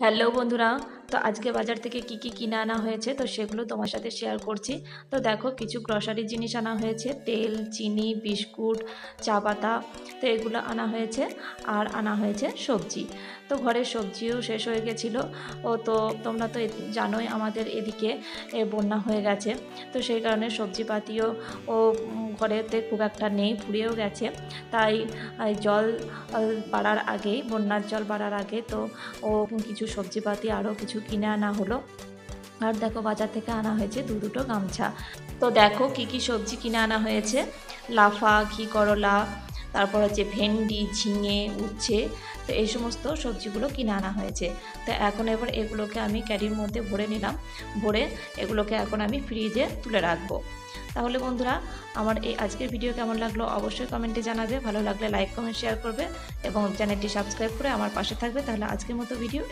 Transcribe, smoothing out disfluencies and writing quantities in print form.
Hello বন্ধুরা, তো আজকে বাজার থেকে কি কি কিনে আনা হয়েছে তো সেগুলো তোমার সাথে শেয়ার করছি। তো দেখো, কিছু গ্রসারি জিনিস আনা হয়েছে, তেল, চিনি, বিস্কুট, চা পাতা, তো এগুলো আনা হয়েছে। আর আনা হয়েছে সবজি। তো ঘরের সবজিও শেষ হয়ে গেছিলো। তো তোমরা তো জানোই আমাদের এদিকে বন্যা হয়ে গেছে। তো সেই কারণে সবজিপাতিও ঘরেতে খুব একটা নেই, ফুরিয়েও গেছে। তাই জল বাড়ার আগেই, বন্যার জল বাড়ার আগে তো কিছু সবজিপাতি আরও কিছু কিনে আনা হলো। আর দেখো, বাজার থেকে আনা হয়েছে দুটো গামছা। তো দেখো কি কি সবজি কিনে আনা হয়েছে: লাফা, ঘি করলা, তারপর হচ্ছে ভেন্ডি, ঝিঙে, উচ্ছে। তো এই সমস্ত সবজিগুলো কিনে আনা হয়েছে। তো এখন এবার এগুলোকে আমি ক্যারির মধ্যে ভরে নিলাম। ভরে এগুলোকে এখন আমি ফ্রিজে তুলে রাখবো। তাহলে বন্ধুরা, আমার এই আজকের ভিডিও কেমন লাগলো অবশ্যই কমেন্টে জানাবে। ভালো লাগলে লাইক, কমেন্ট, শেয়ার করবে এবং চ্যানেলটি সাবস্ক্রাইব করে আমার পাশে থাকবে। তাহলে আজকের মতো ভিডিও